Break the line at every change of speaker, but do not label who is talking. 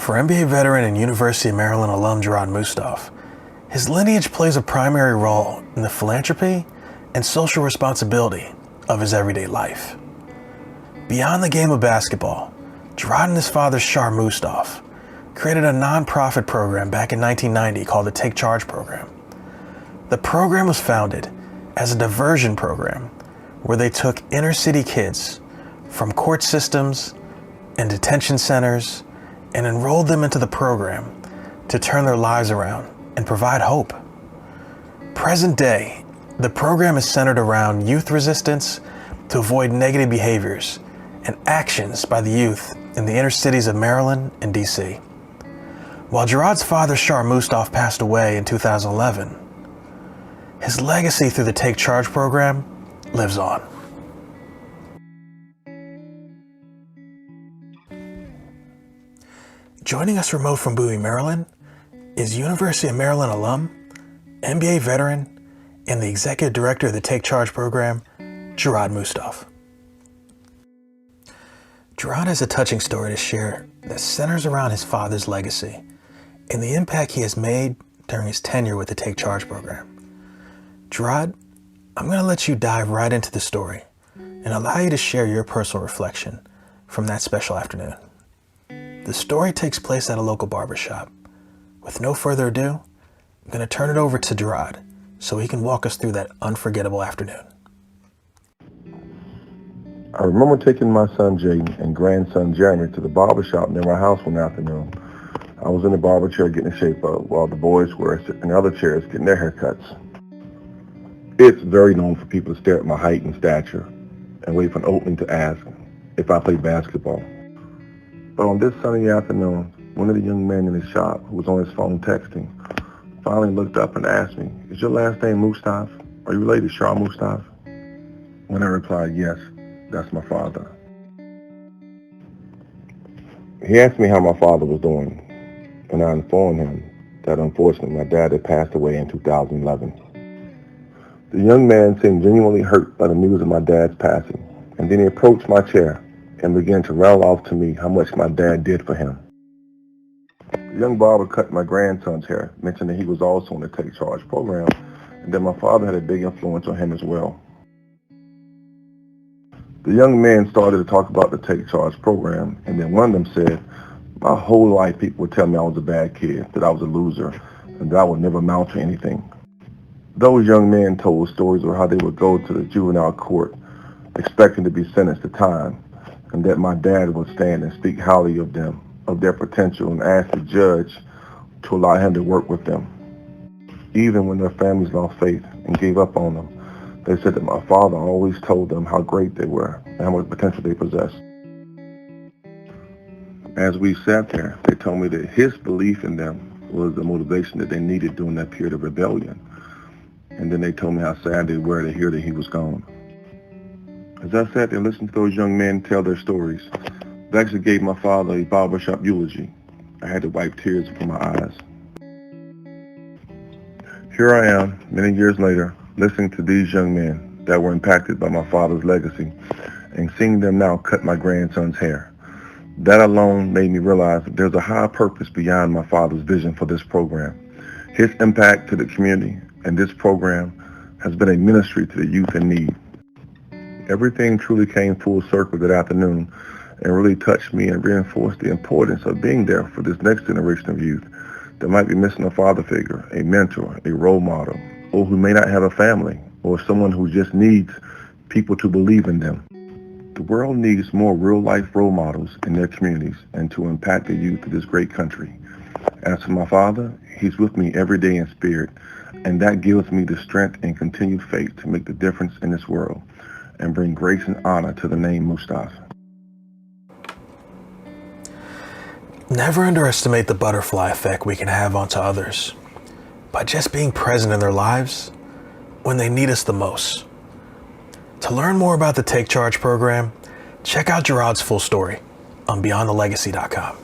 For NBA veteran and University of Maryland alum Jerrod Mustaf, his lineage plays a primary role in the philanthropy and social responsibility of his everyday life. Beyond the game of basketball, Jerrod and his father Jerrod Mustaf created a non-profit program back in 1990 called the Take Charge Program. The program was founded as a diversion program where they took inner city kids from court systems and detention centers and enrolled them into the program to turn their lives around and provide hope. Present day, the program is centered around youth resistance to avoid negative behaviors and actions by the youth in the inner cities of Maryland and DC. While Jerrod's father, Jerrod Mustaf, passed away in 2011, his legacy through the Take Charge program lives on. Joining us remote from Bowie, Maryland, is University of Maryland alum, NBA veteran, and the executive director of the Take Charge program, Jerrod Mustaf. Jerrod has a touching story to share that centers around his father's legacy and the impact he has made during his tenure with the Take Charge program. Jerrod, I'm going to let you dive right into the story and allow you to share your personal reflection from that special afternoon. The story takes place at a local barbershop. With no further ado, I'm going to turn it over to Jerrod so he can walk us through that unforgettable afternoon.
I remember taking my son Jaden and grandson Jeremy to the barbershop near my house one afternoon. I was in the barber chair getting a shape up while the boys were sitting in other chairs getting their haircuts. It's very known for people to stare at my height and stature and wait for an opening to ask if I play basketball. But on this sunny afternoon, one of the young men in the shop who was on his phone texting finally looked up and asked me, "Is your last name Mustaf? Are you related to Jerrod Mustaf?" When I replied, "Yes, that's my father." He asked me how my father was doing, and I informed him that unfortunately my dad had passed away in 2011. The young man seemed genuinely hurt by the news of my dad's passing, and then he approached my chair and began to rattle off to me how much my dad did for him. The young barber cut my grandson's hair, mentioning that he was also in the Take Charge program, and that my father had a big influence on him as well. The young men started to talk about the Take Charge program, and then one of them said, "My whole life people would tell me I was a bad kid, that I was a loser, and that I would never amount to anything." Those young men told stories of how they would go to the juvenile court expecting to be sentenced to time, and that my dad would stand and speak highly of them, of their potential, and ask the judge to allow him to work with them. Even when their families lost faith and gave up on them, they said that my father always told them how great they were and how much potential they possessed. As we sat there, they told me that his belief in them was the motivation that they needed during that period of rebellion. And then they told me how sad they were to hear that he was gone. As I sat there listening to those young men tell their stories, they actually gave my father a barbershop eulogy. I had to wipe tears from my eyes. Here I am, many years later, listening to these young men that were impacted by my father's legacy and seeing them now cut my grandson's hair. That alone made me realize that there's a higher purpose beyond my father's vision for this program. His impact to the community and this program has been a ministry to the youth in need. Everything truly came full circle that afternoon and really touched me and reinforced the importance of being there for this next generation of youth that might be missing a father figure, a mentor, a role model, or who may not have a family, or someone who just needs people to believe in them. The world needs more real-life role models in their communities and to impact the youth of this great country. As for my father, he's with me every day in spirit, and that gives me the strength and continued faith to make the difference in this world and bring grace and honor to the name Mustaf.
Never underestimate the butterfly effect we can have onto others by just being present in their lives when they need us the most. To learn more about the Take Charge program, check out Jerrod's full story on BeyondTheLegacy.com.